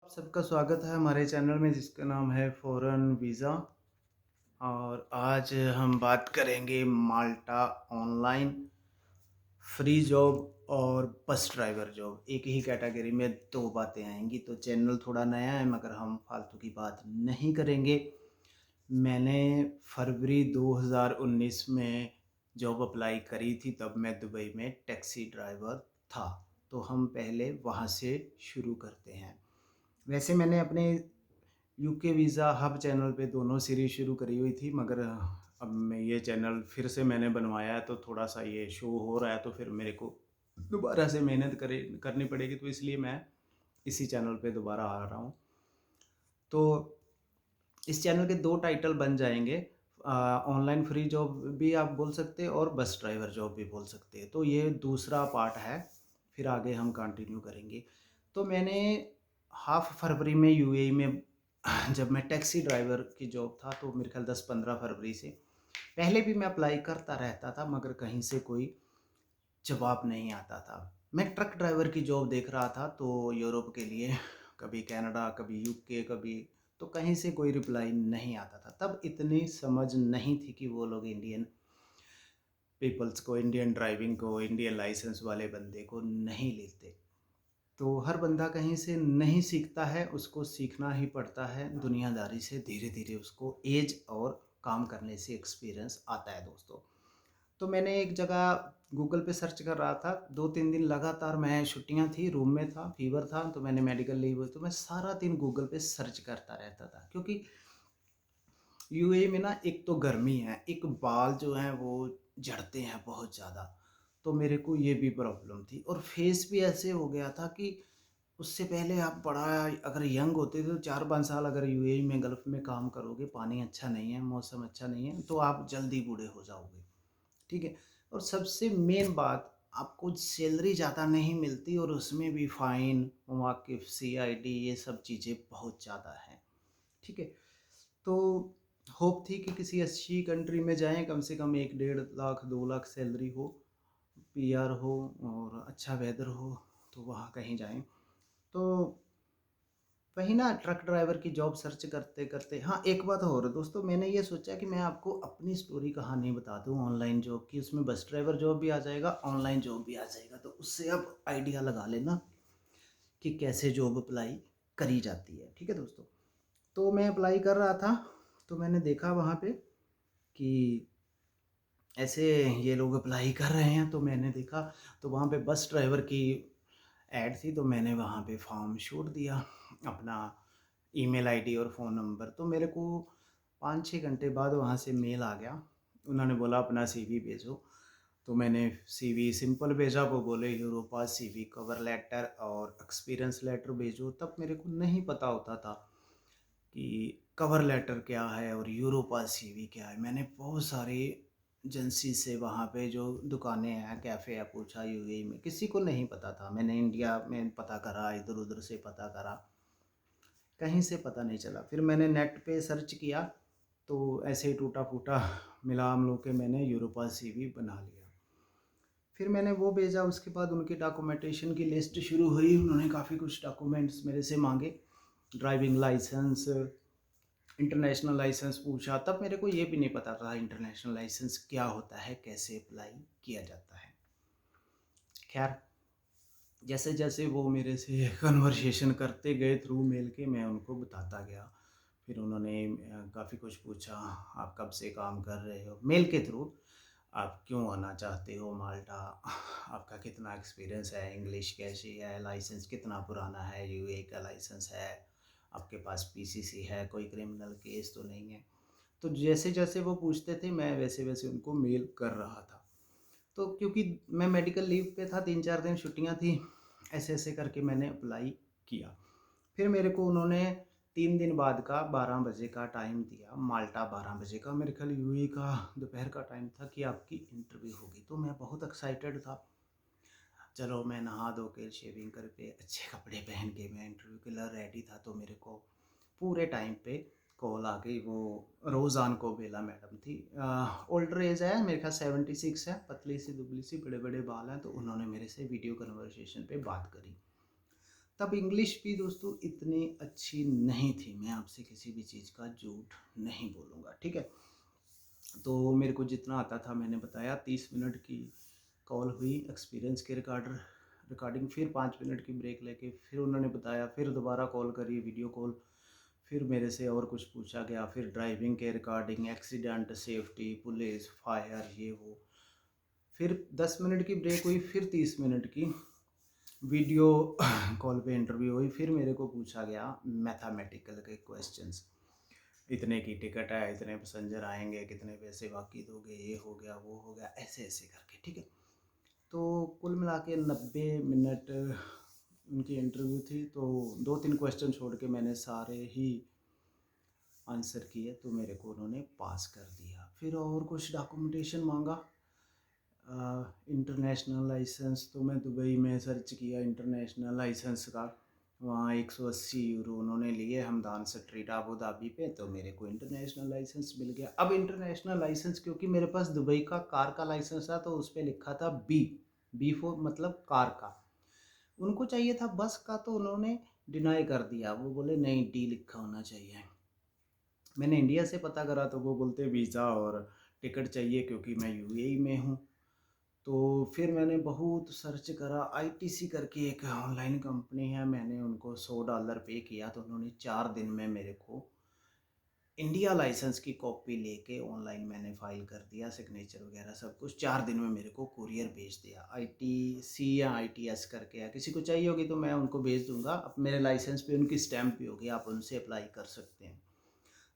आप सबका स्वागत है हमारे चैनल में जिसका नाम है फ़ॉरेन वीज़ा। और आज हम बात करेंगे माल्टा ऑनलाइन फ्री जॉब और बस ड्राइवर जॉब। एक ही कैटेगरी में दो बातें आएंगी, तो चैनल थोड़ा नया है मगर हम फालतू की बात नहीं करेंगे। मैंने फरवरी 2019 में जॉब अप्लाई करी थी, तब मैं दुबई में टैक्सी ड्राइवर था। तो हम पहले वहाँ से शुरू करते हैं। वैसे मैंने अपने यूके वीज़ा हब चैनल पे दोनों सीरीज़ शुरू करी हुई थी, मगर अब मैं ये चैनल फिर से मैंने बनवाया है, तो थोड़ा सा ये शो हो रहा है, तो फिर मेरे को दोबारा से मेहनत करनी पड़ेगी, तो इसलिए मैं इसी चैनल पे दोबारा आ रहा हूँ। तो इस चैनल के दो टाइटल बन जाएंगे, ऑनलाइन फ्री जॉब भी आप बोल सकते हैं और बस ड्राइवर जॉब भी बोल सकते हैं। तो ये दूसरा पार्ट है, फिर आगे हम कंटिन्यू करेंगे। तो मैंने हाफ फरवरी में यूएई में जब मैं टैक्सी ड्राइवर की जॉब था, तो मेरे ख्याल 10-15 फरवरी से पहले भी मैं अप्लाई करता रहता था, मगर कहीं से कोई जवाब नहीं आता था। मैं ट्रक ड्राइवर की जॉब देख रहा था, तो यूरोप के लिए कभी कनाडा, कभी यूके, कभी, तो कहीं से कोई रिप्लाई नहीं आता था। तब इतनी समझ नहीं थी कि वो लोग इंडियन पीपल्स को, इंडियन ड्राइविंग को, इंडियन लाइसेंस वाले बंदे को नहीं लेते। तो हर बंदा कहीं से नहीं सीखता है, उसको सीखना ही पड़ता है दुनियादारी से। धीरे धीरे उसको एज और काम करने से एक्सपीरियंस आता है दोस्तों। तो मैंने एक जगह गूगल पे सर्च कर रहा था, 2-3 दिन लगातार, मैं छुट्टियां थी, रूम में था, फीवर था, तो मैंने मेडिकल लीव हुई, तो मैं सारा दिन गूगल पे सर्च करता रहता था। क्योंकि यूएई में ना, एक तो गर्मी है, एक बाल जो हैं वो झड़ते हैं बहुत ज़्यादा, तो मेरे को ये भी प्रॉब्लम थी। और फेस भी ऐसे हो गया था कि उससे पहले आप बड़ा, अगर यंग होते थे तो 4-5 साल अगर यूएई में गल्फ़ में काम करोगे, पानी अच्छा नहीं है, मौसम अच्छा नहीं है, तो आप जल्दी बूढ़े हो जाओगे। ठीक है। और सबसे मेन बात, आपको सैलरी ज़्यादा नहीं मिलती, और उसमें भी फ़ाइन, मवाक़िफ़, सीआईडी, ये सब चीज़ें बहुत ज़्यादा हैं। ठीक है। तो होप थी कि किसी अच्छी कंट्री में जाएं, कम से कम 1-1.5 लाख 2 लाख सैलरी हो, पीआर हो और अच्छा वेदर हो, तो वहाँ कहीं जाएं। तो वही ना, ट्रक ड्राइवर की जॉब सर्च करते करते, हाँ एक बात और है दोस्तों, मैंने ये सोचा कि मैं आपको अपनी स्टोरी कहानी बता दूं ऑनलाइन जॉब की। उसमें बस ड्राइवर जॉब भी आ जाएगा, ऑनलाइन जॉब भी आ जाएगा, तो उससे आप आइडिया लगा लेना कि कैसे जॉब अप्लाई करी जाती है। ठीक है दोस्तों। तो मैं अप्लाई कर रहा था, तो मैंने देखा वहाँ पे कि ऐसे ये लोग अप्लाई कर रहे हैं, तो मैंने देखा, तो वहाँ पे बस ड्राइवर की ऐड थी, तो मैंने वहाँ पे फॉर्म छोड़ दिया, अपना ईमेल आईडी और फ़ोन नंबर। तो मेरे को 5-6 घंटे बाद वहाँ से मेल आ गया, उन्होंने बोला अपना सीवी भेजो। तो मैंने सीवी सिंपल भेजा, वो बोले यूरोपास सीवी कवर लेटर और एक्सपीरियंस लेटर भेजो। तब मेरे को नहीं पता होता था कि कवर लेटर क्या है और यूरोपास सीवी क्या है। मैंने बहुत सारी एजेंसी से, वहाँ पे जो दुकानें हैं, कैफ़े है, पूछा यूएई में, किसी को नहीं पता था। मैंने इंडिया में पता करा, इधर उधर से पता करा, कहीं से पता नहीं चला। फिर मैंने नेट पे सर्च किया, तो ऐसे ही टूटा फूटा मिला हम लोग के, मैंने यूरोपास सीवी बना लिया। फिर मैंने वो भेजा, उसके बाद उनकी डॉक्यूमेंटेशन की लिस्ट शुरू हुई। उन्होंने काफ़ी कुछ डॉक्यूमेंट्स मेरे से मांगे, ड्राइविंग लाइसेंस, इंटरनेशनल लाइसेंस पूछा। तब मेरे को ये भी नहीं पता था इंटरनेशनल लाइसेंस क्या होता है, कैसे अप्लाई किया जाता है। खैर, जैसे जैसे वो मेरे से कन्वर्सेशन करते गए थ्रू मेल के, मैं उनको बताता गया। फिर उन्होंने काफ़ी कुछ पूछा, आप कब से काम कर रहे हो, मेल के थ्रू, आप क्यों आना चाहते हो माल्टा, आपका कितना एक्सपीरियंस है, इंग्लिश कैसी है, लाइसेंस कितना पुराना है, यूए का लाइसेंस है, आपके पास पीसीसी है, कोई क्रिमिनल केस तो नहीं है। तो जैसे जैसे वो पूछते थे, मैं वैसे वैसे उनको मेल कर रहा था। तो क्योंकि मैं मेडिकल लीव पे था, 3-4 दिन छुट्टियां थी, ऐसे ऐसे करके मैंने अप्लाई किया। फिर मेरे को उन्होंने 3 दिन बाद का 12 बजे का टाइम दिया, माल्टा 12 बजे का, मेरे ख्याल यूएई का दोपहर का टाइम था, कि आपकी इंटरव्यू होगी। तो मैं बहुत एक्साइटेड था। चलो, मैं नहा धो के, शेविंग करके, अच्छे कपड़े पहन के मैं इंटरव्यू के लिए रेडी था। तो मेरे को पूरे टाइम पे कॉल आ गई। वो रोज़ान को बेला मैडम थी, ओल्डर एज है, मेरे ख्याल 76 है, पतली सी दुबली सी, बड़े बड़े बाल हैं। तो उन्होंने मेरे से वीडियो कन्वर्सेशन पे बात करी। तब इंग्लिश भी दोस्तों इतनी अच्छी नहीं थी, मैं आपसे किसी भी चीज़ का झूठ नहीं बोलूँगा, ठीक है। तो मेरे को जितना आता था मैंने बताया। 30 मिनट की कॉल हुई एक्सपीरियंस के रिकॉर्डिंग, फिर 5 मिनट की ब्रेक लेके फिर उन्होंने बताया, फिर दोबारा कॉल करी वीडियो कॉल, फिर मेरे से और कुछ पूछा गया, फिर ड्राइविंग के recording, accident, safety, police, fire, ये वो। फिर 10 मिनट की ब्रेक हुई, फिर 30 मिनट की वीडियो कॉल पे इंटरव्यू हुई। फिर मेरे को पूछा गया मैथमेटिकल के क्वेश्चंस, इतने की टिकट है, इतने पैसेंजर आएंगे, कितने पैसे बाकी दोगे, ये हो गया वो हो गया, ऐसे ऐसे करके, ठीक है। तो कुल मिला के 90 मिनट उनकी इंटरव्यू थी। तो 2-3 क्वेश्चन छोड़ के मैंने सारे ही आंसर किए, तो मेरे को उन्होंने पास कर दिया। फिर और कुछ डॉक्यूमेंटेशन मांगा। इंटरनेशनल लाइसेंस, तो मैं दुबई में सर्च किया इंटरनेशनल लाइसेंस का, वहाँ 180 यूरो उन्होंने लिए हमदान स्ट्रीट अबू धाबी पे, तो मेरे को इंटरनेशनल लाइसेंस मिल गया। अब इंटरनेशनल लाइसेंस, क्योंकि मेरे पास दुबई का कार का लाइसेंस था, तो उस पर लिखा था बी फॉर मतलब कार का। उनको चाहिए था बस का, तो उन्होंने डिनाई कर दिया, वो बोले नहीं डी लिखा होना चाहिए। मैंने इंडिया से पता करा तो वो बोलते वीज़ा और टिकट चाहिए, क्योंकि मैं यूएई में हूँ। तो फिर मैंने बहुत सर्च करा, आईटीसी करके एक ऑनलाइन कंपनी है, मैंने उनको $100 पे किया, तो उन्होंने 4 दिन में मेरे को इंडिया लाइसेंस की कॉपी लेके ऑनलाइन मैंने फ़ाइल कर दिया, सिग्नेचर वगैरह सब कुछ 4 दिन में मेरे को कुरियर भेज दिया। आईटीसी या आईटीएस करके है, किसी को चाहिए होगी तो मैं उनको भेज दूंगा। अब मेरे लाइसेंस पे उनकी स्टैंप भी होगी, आप उनसे अप्लाई कर सकते हैं।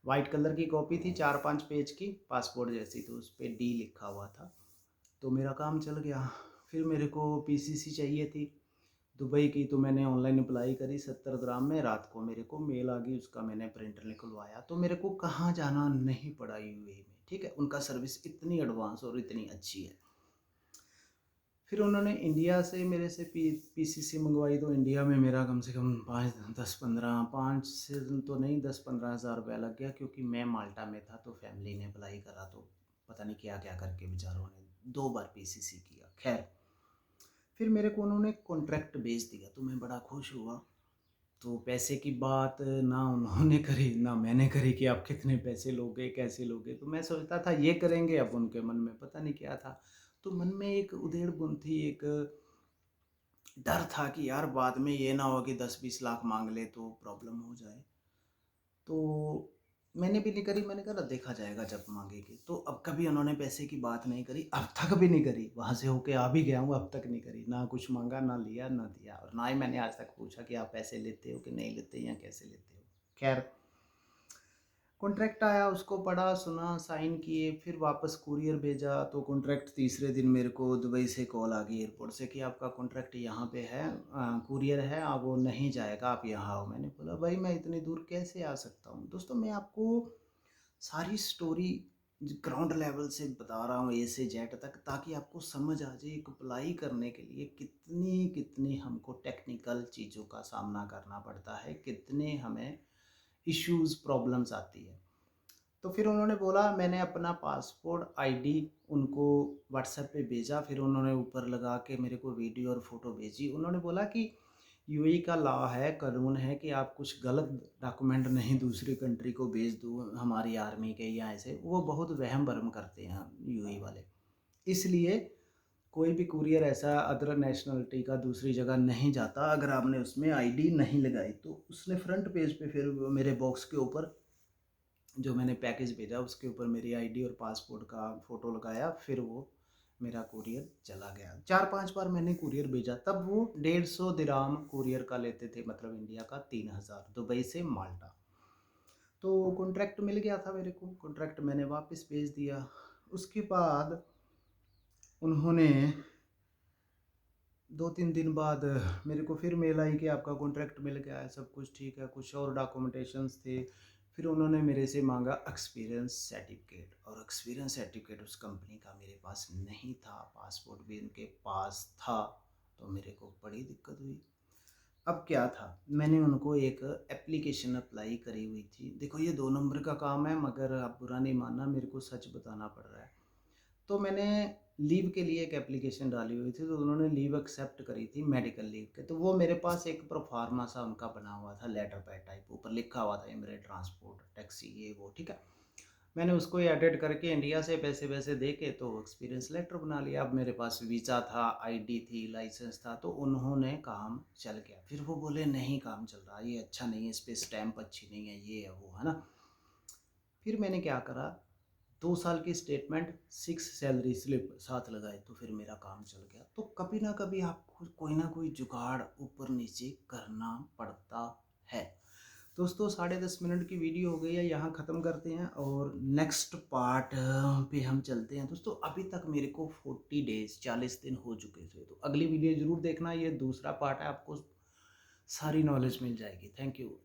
वाइट कलर की कॉपी थी, 4-5 पेज की, पासपोर्ट जैसी, तो उस पर डी लिखा हुआ था। तो मेरा काम चल गया। फिर मेरे को पीसीसी चाहिए थी दुबई की, तो मैंने ऑनलाइन अप्लाई करी 70 ग्राम में। रात को मेरे को मेल आ गई, उसका मैंने प्रिंटर निकलवाया, तो मेरे को कहाँ जाना नहीं पड़ा यूएई में, ठीक है। उनका सर्विस इतनी एडवांस और इतनी अच्छी है। फिर उन्होंने इंडिया से मेरे से पीसीसी मंगवाई, तो इंडिया में मेरा कम से कम 5-10-15 5 से तो नहीं 10-15 हज़ार रुपया लग गया, क्योंकि मैं माल्टा में था, तो फैमिली ने अप्लाई करा, तो पता नहीं क्या क्या करके बेचारों ने 2 बार पीसीसी किया। खैर, फिर मेरे को उन्होंने कॉन्ट्रैक्ट भेज दिया, तो मैं बड़ा खुश हुआ। तो पैसे की बात ना उन्होंने करी ना मैंने करी कि आप कितने पैसे लोगे कैसे लोगे, तो मैं सोचता था ये करेंगे, अब उनके मन में पता नहीं क्या था। तो मन में एक उधेड़ बुन थी, एक डर था कि यार बाद में ये ना हो कि 10-20 लाख मांग ले तो प्रॉब्लम हो जाए। तो मैंने भी नहीं करी, मैंने कहा देखा जाएगा जब मांगेगी। तो अब कभी उन्होंने पैसे की बात नहीं करी, अब तक भी नहीं करी। वहाँ से होके आ भी गया हूँ, अब तक नहीं करी, ना कुछ मांगा, ना लिया, ना दिया, और ना ही मैंने आज तक पूछा कि आप पैसे लेते हो कि नहीं लेते या कैसे लेते हो। खैर, कॉन्ट्रैक्ट आया, उसको पढ़ा सुना, साइन किए, फिर वापस कुरियर भेजा। तो कॉन्ट्रैक्ट तीसरे दिन मेरे को दुबई से कॉल आ गई एयरपोर्ट से कि आपका कॉन्ट्रैक्ट यहाँ पे है, कुरियर है, आप वो नहीं जाएगा, आप यहाँ आओ। मैंने बोला भाई मैं इतनी दूर कैसे आ सकता हूँ। दोस्तों मैं आपको सारी स्टोरी ग्राउंड लेवल से बता रहा हूँ, ए से जेड तक, ताकि आपको समझ आ जाए एक अप्लाई करने के लिए कितनी कितनी हमको टेक्निकल चीज़ों का सामना करना पड़ता है, कितने हमें इश्यूज़ प्रॉब्लम्स आती है। तो फिर उन्होंने बोला, मैंने अपना पासपोर्ट आईडी उनको व्हाट्सएप पे भेजा, फिर उन्होंने ऊपर लगा के मेरे को वीडियो और फोटो भेजी। उन्होंने बोला कि यूएई का लॉ है, कानून है कि आप कुछ गलत डॉक्यूमेंट नहीं दूसरी कंट्री को भेज दो, हमारी आर्मी के या ऐसे, वो बहुत वहम भरम करते हैं यूएई वाले। इसलिए कोई भी कुरियर ऐसा अदर नेशनलिटी का दूसरी जगह नहीं जाता अगर आपने उसमें आईडी नहीं लगाई। तो उसने फ्रंट पेज पे फिर मेरे बॉक्स के ऊपर जो मैंने पैकेज भेजा उसके ऊपर मेरी आईडी और पासपोर्ट का फ़ोटो लगाया, फिर वो मेरा कुरियर चला गया। 4-5 बार मैंने कुरियर भेजा, तब वो 150 दिराम कुरियर का लेते थे, मतलब इंडिया का 3000, दुबई से माल्टा। तो कॉन्ट्रैक्ट मिल गया था मेरे को, कॉन्ट्रैक्ट मैंने वापस भेज दिया। उसके बाद उन्होंने 2-3 दिन बाद मेरे को फिर मेल आई कि आपका कॉन्ट्रैक्ट मिल गया है, सब कुछ ठीक है, कुछ और डॉक्यूमेंटेशंस थे। फिर उन्होंने मेरे से मांगा एक्सपीरियंस सर्टिफिकेट, और एक्सपीरियंस सर्टिफिकेट उस कंपनी का मेरे पास नहीं था, पासपोर्ट भी उनके पास था, तो मेरे को बड़ी दिक्कत हुई। अब क्या था, मैंने उनको एक एप्लीकेशन अप्लाई करी हुई थी। देखो ये 2 नंबर का काम है, मगर आप बुरा नहीं मानना, मेरे को सच बताना पड़ रहा है। तो मैंने लीव के लिए एक एप्लीकेशन डाली हुई थी, तो उन्होंने लीव एक्सेप्ट करी थी मेडिकल लीव के। तो वो मेरे पास एक प्रोफार्मा सा उनका बना हुआ था, लेटर पैड टाइप, ऊपर लिखा हुआ था ये मेरे ट्रांसपोर्ट टैक्सी ये वो, ठीक है। मैंने उसको एडिट करके इंडिया से पैसे वैसे दे के तो एक्सपीरियंस लेटर बना लिया। अब मेरे पास वीज़ा था, आईडी थी, लाइसेंस था, तो उन्होंने काम चल गया। फिर वो बोले नहीं काम चल रहा, ये अच्छा नहीं है, इस पर स्टैंप अच्छी नहीं है, ये है वो है ना। फिर मैंने क्या करा, 2 साल की स्टेटमेंट, 6 सैलरी स्लिप साथ लगाए, तो फिर मेरा काम चल गया। तो कभी ना कभी आपको कोई ना कोई जुगाड़ ऊपर नीचे करना पड़ता है। दोस्तों 10.5 मिनट की वीडियो हो गई है, यहाँ ख़त्म करते हैं और नेक्स्ट पार्ट पे हम चलते हैं। दोस्तों अभी तक मेरे को 40 डेज़ 40 दिन हो चुके थे, तो अगली वीडियो ज़रूर देखना, ये दूसरा पार्ट है, आपको सारी नॉलेज मिल जाएगी। Thank you.